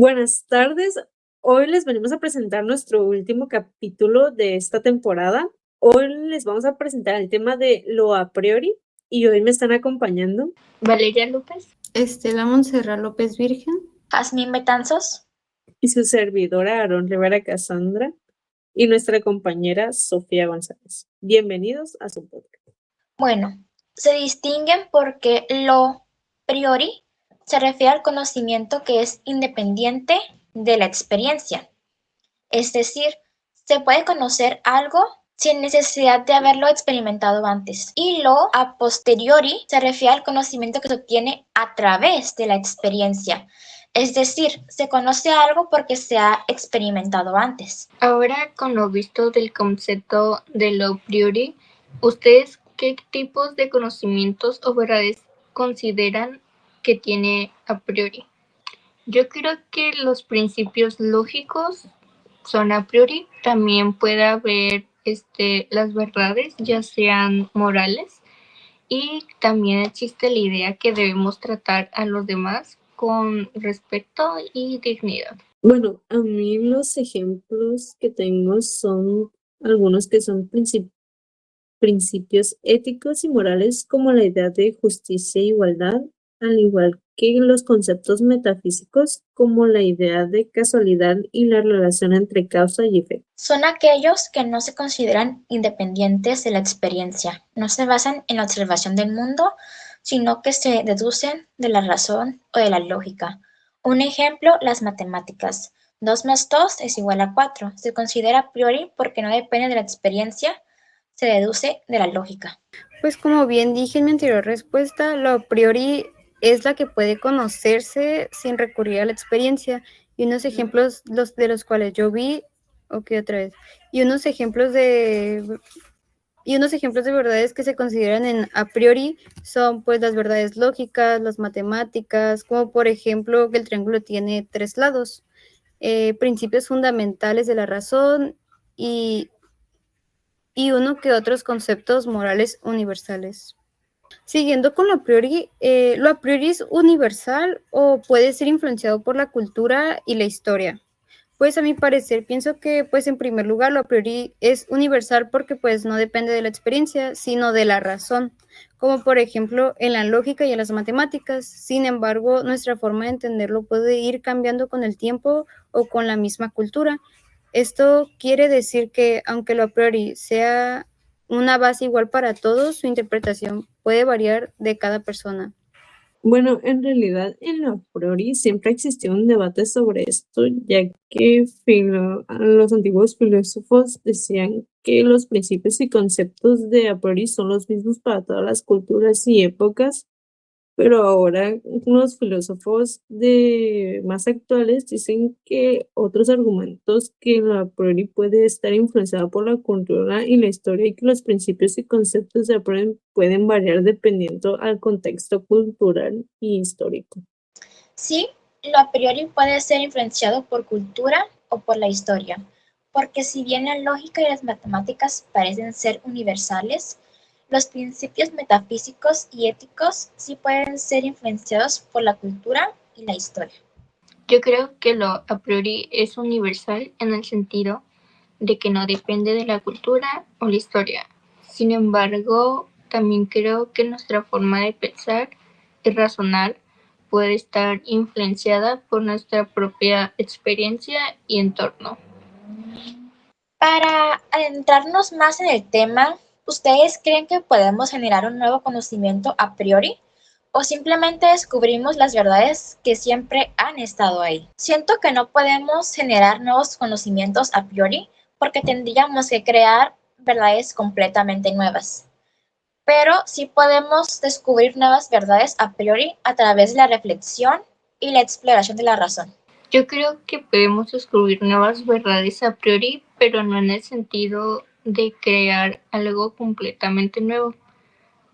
Buenas tardes. Hoy les venimos a presentar nuestro último capítulo de esta temporada. Hoy les vamos a presentar el tema de lo a priori y hoy me están acompañando Valeria López, Estela Montserrat López Virgen, Jazmín Betanzos. y su servidora Aarón Rivera Casandra y nuestra compañera Sofía González. Bienvenidos a su podcast. Bueno, se distinguen porque lo priori se refiere al conocimiento que es independiente de la experiencia. Es decir, se puede conocer algo sin necesidad de haberlo experimentado antes. Y lo a posteriori se refiere al conocimiento que se obtiene a través de la experiencia. Es decir, se conoce algo porque se ha experimentado antes. Ahora, con lo visto del concepto de lo priori, ¿ustedes qué tipos de conocimientos o verdades consideran que tiene a priori? Yo creo que los principios lógicos son a priori. También puede haber las verdades, ya sean morales, y también existe la idea que debemos tratar a los demás con respeto y dignidad. Bueno, a mí los ejemplos que tengo son algunos que son principios éticos y morales como la idea de justicia e igualdad, al igual que los conceptos metafísicos como la idea de casualidad y la relación entre causa y efecto. Son aquellos que no se consideran independientes de la experiencia, no se basan en la observación del mundo, sino que se deducen de la razón o de la lógica. Un ejemplo, las matemáticas. 2 más 2 es igual a 4. Se considera a priori porque no depende de la experiencia, se deduce de la lógica. Pues como bien dije en mi anterior respuesta, lo a priori es la que puede conocerse sin recurrir a la experiencia. Y unos ejemplos de los cuales yo vi, otra vez, y unos ejemplos de verdades que se consideran en a priori son pues las verdades lógicas, las matemáticas, como por ejemplo que el triángulo tiene 3 lados, principios fundamentales de la razón y uno que otros conceptos morales universales. Siguiendo con lo a priori es universal o puede ser influenciado por la cultura y la historia. Pues a mi parecer pienso que pues en primer lugar lo a priori es universal porque pues no depende de la experiencia, sino de la razón, como por ejemplo en la lógica y en las matemáticas. Sin embargo, nuestra forma de entenderlo puede ir cambiando con el tiempo o con la misma cultura. Esto quiere decir que aunque lo a priori sea una base igual para todos, su interpretación puede variar de cada persona. Bueno, en realidad en lo a priori siempre existió un debate sobre esto, ya que los antiguos filósofos decían que los principios y conceptos de a priori son los mismos para todas las culturas y épocas, pero ahora los filósofos más actuales dicen que otros argumentos que lo a priori puede estar influenciado por la cultura y la historia y que los principios y conceptos de a priori pueden variar dependiendo al contexto cultural y histórico. Sí, lo a priori puede ser influenciado por cultura o por la historia, porque si bien la lógica y las matemáticas parecen ser universales, los principios metafísicos y éticos sí pueden ser influenciados por la cultura y la historia. Yo creo que lo a priori es universal en el sentido de que no depende de la cultura o la historia. Sin embargo, también creo que nuestra forma de pensar y razonar puede estar influenciada por nuestra propia experiencia y entorno. Para adentrarnos más en el tema, ¿ustedes creen que podemos generar un nuevo conocimiento a priori? ¿O simplemente descubrimos las verdades que siempre han estado ahí? Siento que no podemos generar nuevos conocimientos a priori porque tendríamos que crear verdades completamente nuevas. Pero sí podemos descubrir nuevas verdades a priori a través de la reflexión y la exploración de la razón. Yo creo que podemos descubrir nuevas verdades a priori, pero no en el sentido de crear algo completamente nuevo.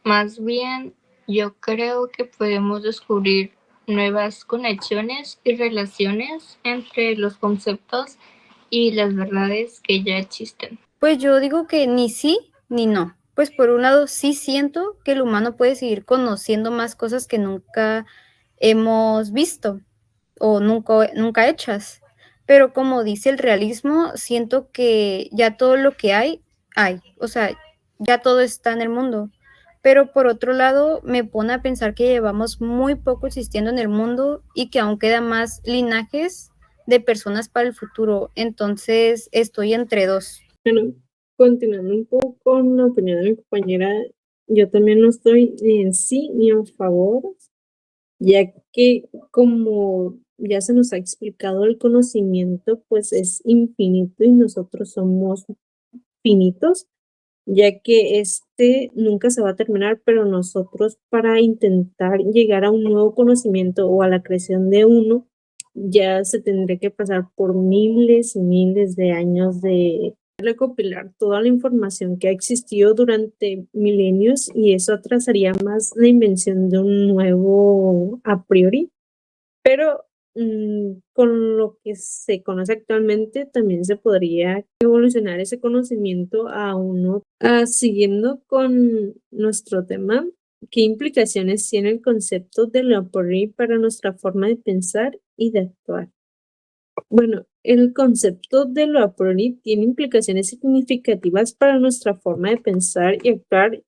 Más bien, yo creo que podemos descubrir nuevas conexiones y relaciones entre los conceptos y las verdades que ya existen. Pues yo digo que ni sí ni no. Pues por un lado sí siento que el humano puede seguir conociendo más cosas que nunca hemos visto. o nunca hechas. Pero como dice el realismo, siento que ya todo lo que hay. O sea, ya todo está en el mundo. Pero por otro lado, me pone a pensar que llevamos muy poco existiendo en el mundo y que aún quedan más linajes de personas para el futuro. Entonces, estoy entre dos. Bueno, continuando un poco con la opinión de mi compañera, yo también no estoy ni en sí ni a favor, ya que como ya se nos ha explicado, el conocimiento pues es infinito y nosotros somos finitos, ya que este nunca se va a terminar, pero nosotros para intentar llegar a un nuevo conocimiento o a la creación de uno, ya se tendría que pasar por miles y miles de años de recopilar toda la información que ha existido durante milenios y eso atrasaría más la invención de un nuevo a priori, pero con lo que se conoce actualmente también se podría evolucionar ese conocimiento a uno. Siguiendo con nuestro tema, ¿qué implicaciones tiene el concepto de lo a priori para nuestra forma de pensar y de actuar? Bueno, el concepto de lo a priori tiene implicaciones significativas para nuestra forma de pensar y actuar.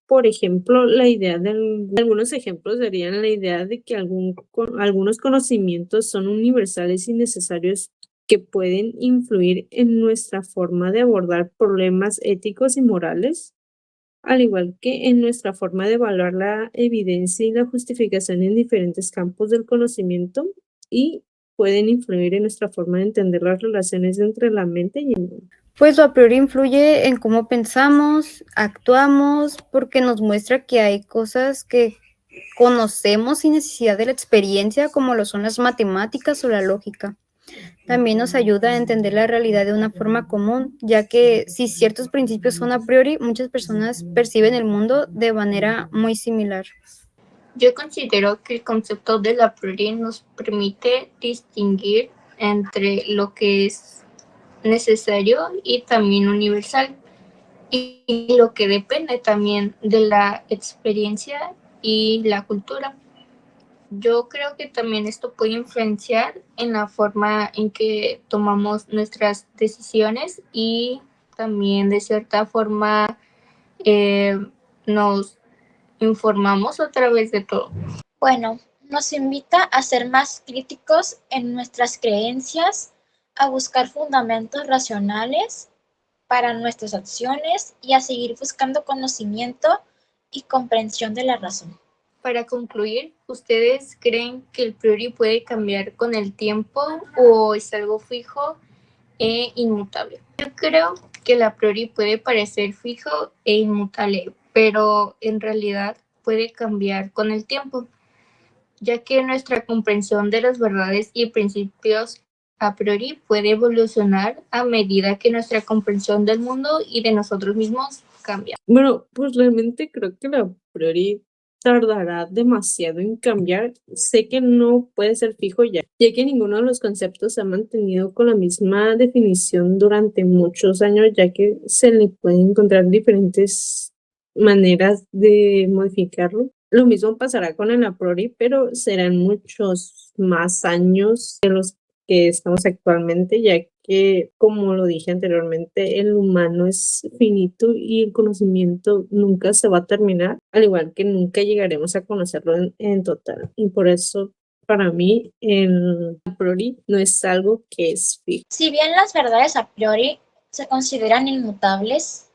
Por ejemplo, algunos ejemplos serían la idea de que algunos conocimientos son universales y necesarios que pueden influir en nuestra forma de abordar problemas éticos y morales, al igual que en nuestra forma de evaluar la evidencia y la justificación en diferentes campos del conocimiento y pueden influir en nuestra forma de entender las relaciones entre la mente y el mundo. Pues lo a priori influye en cómo pensamos, actuamos, porque nos muestra que hay cosas que conocemos sin necesidad de la experiencia, como lo son las matemáticas o la lógica. También nos ayuda a entender la realidad de una forma común, ya que si ciertos principios son a priori, muchas personas perciben el mundo de manera muy similar. Yo considero que el concepto de la priori nos permite distinguir entre lo que es necesario y también universal, y lo que depende también de la experiencia y la cultura. Yo creo que también esto puede influenciar en la forma en que tomamos nuestras decisiones y también de cierta forma nos informamos a través de todo. Bueno, nos invita a ser más críticos en nuestras creencias, a buscar fundamentos racionales para nuestras acciones y a seguir buscando conocimiento y comprensión de la razón. Para concluir, ¿ustedes creen que el priori puede cambiar con el tiempo o es algo fijo e inmutable? Yo creo que el a priori puede parecer fijo e inmutable, pero en realidad puede cambiar con el tiempo, ya que nuestra comprensión de las verdades y principios a priori puede evolucionar a medida que nuestra comprensión del mundo y de nosotros mismos cambia. Bueno, pues realmente creo que a priori tardará demasiado en cambiar. Sé que no puede ser fijo ya que ninguno de los conceptos se ha mantenido con la misma definición durante muchos años, ya que se le pueden encontrar diferentes maneras de modificarlo. Lo mismo pasará con el a priori, pero serán muchos más años de los que estamos actualmente, ya que, como lo dije anteriormente, el humano es finito y el conocimiento nunca se va a terminar, al igual que nunca llegaremos a conocerlo en total. Y por eso, para mí, el a priori no es algo que es fijo. Si bien las verdades a priori se consideran inmutables,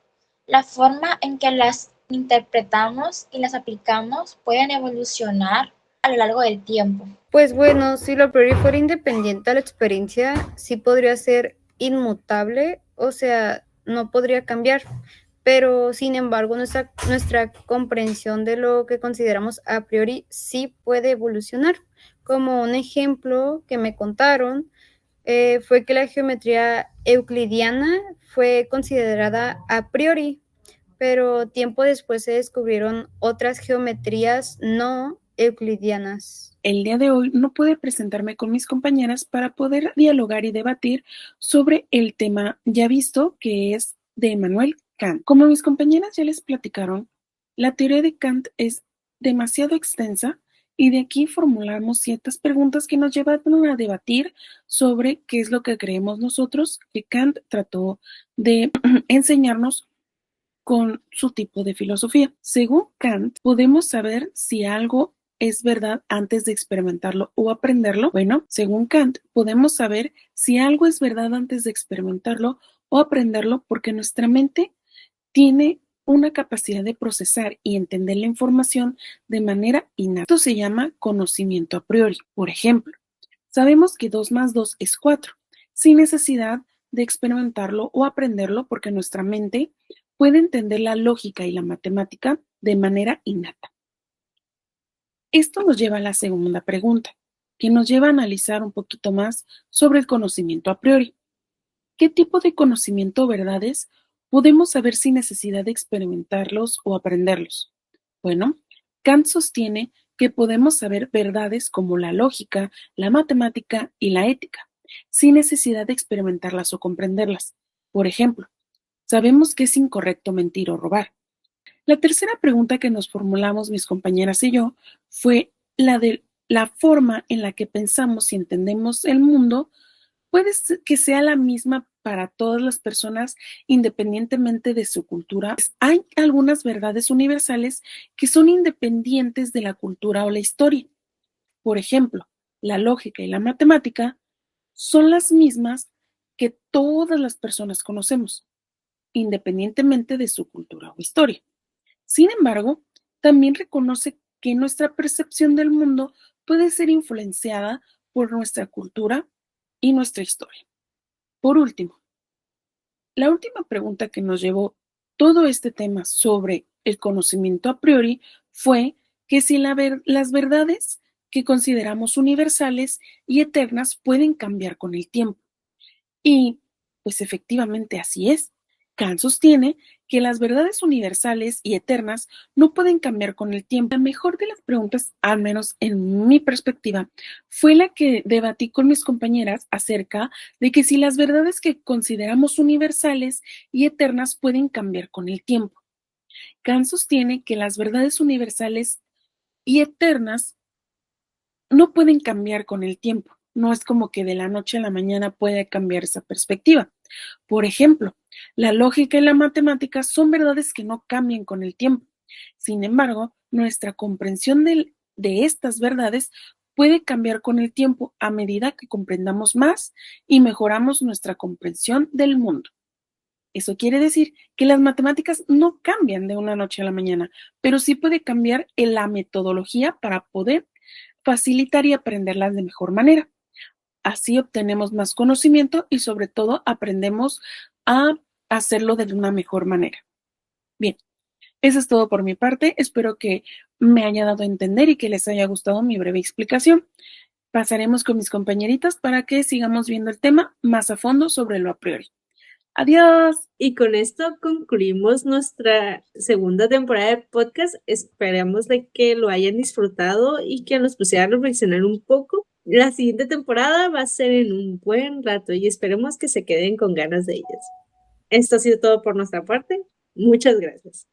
la forma en que las interpretamos y las aplicamos pueden evolucionar a lo largo del tiempo. Pues bueno, si lo a priori fuera independiente a la experiencia, sí podría ser inmutable, o sea, no podría cambiar. Pero sin embargo, nuestra comprensión de lo que consideramos a priori sí puede evolucionar. Como un ejemplo que me contaron, fue que la geometría euclidiana fue considerada a priori, pero tiempo después se descubrieron otras geometrías no euclidianas. El día de hoy no pude presentarme con mis compañeras para poder dialogar y debatir sobre el tema ya visto, que es de Immanuel Kant. Como mis compañeras ya les platicaron, la teoría de Kant es demasiado extensa y de aquí formulamos ciertas preguntas que nos llevan a debatir sobre qué es lo que creemos nosotros que Kant trató de enseñarnos con su tipo de filosofía. Según Kant, podemos saber si algo es verdad antes de experimentarlo o aprenderlo. Bueno, según Kant, podemos saber si algo es verdad antes de experimentarlo o aprenderlo porque nuestra mente tiene una capacidad de procesar y entender la información de manera innata. Esto se llama conocimiento a priori. Por ejemplo, sabemos que 2 más 2 es 4, sin necesidad de experimentarlo o aprenderlo porque nuestra mente puede entender la lógica y la matemática de manera innata. Esto nos lleva a la segunda pregunta, que nos lleva a analizar un poquito más sobre el conocimiento a priori. ¿Qué tipo de conocimiento o verdades podemos saber sin necesidad de experimentarlos o aprenderlos? Bueno, Kant sostiene que podemos saber verdades como la lógica, la matemática y la ética, sin necesidad de experimentarlas o comprenderlas. Por ejemplo, sabemos que es incorrecto mentir o robar. La tercera pregunta que nos formulamos mis compañeras y yo fue la de la forma en la que pensamos y entendemos el mundo puede que sea la misma para todas las personas independientemente de su cultura. Hay algunas verdades universales que son independientes de la cultura o la historia. Por ejemplo, la lógica y la matemática son las mismas que todas las personas conocemos, independientemente de su cultura o historia. Sin embargo, también reconoce que nuestra percepción del mundo puede ser influenciada por nuestra cultura y nuestra historia. Por último, la última pregunta que nos llevó todo este tema sobre el conocimiento a priori fue que si las verdades que consideramos universales y eternas pueden cambiar con el tiempo. Y, pues efectivamente así es. Kant sostiene que las verdades universales y eternas no pueden cambiar con el tiempo. La mejor de las preguntas, al menos en mi perspectiva, fue la que debatí con mis compañeras acerca de que si las verdades que consideramos universales y eternas pueden cambiar con el tiempo. Kant sostiene que las verdades universales y eternas no pueden cambiar con el tiempo. No es como que de la noche a la mañana puede cambiar esa perspectiva. Por ejemplo, la lógica y la matemática son verdades que no cambian con el tiempo. Sin embargo, nuestra comprensión de estas verdades puede cambiar con el tiempo a medida que comprendamos más y mejoramos nuestra comprensión del mundo. Eso quiere decir que las matemáticas no cambian de una noche a la mañana, pero sí puede cambiar en la metodología para poder facilitar y aprenderlas de mejor manera. Así obtenemos más conocimiento y sobre todo aprendemos a hacerlo de una mejor manera. Bien, eso es todo por mi parte. Espero que me haya dado a entender y que les haya gustado mi breve explicación. Pasaremos con mis compañeritas para que sigamos viendo el tema más a fondo sobre lo a priori. Adiós. Y con esto concluimos nuestra segunda temporada de podcast. Esperamos de que lo hayan disfrutado y que nos pusieran a reflexionar un poco. La siguiente temporada va a ser en un buen rato y esperemos que se queden con ganas de ellas. Esto ha sido todo por nuestra parte. Muchas gracias.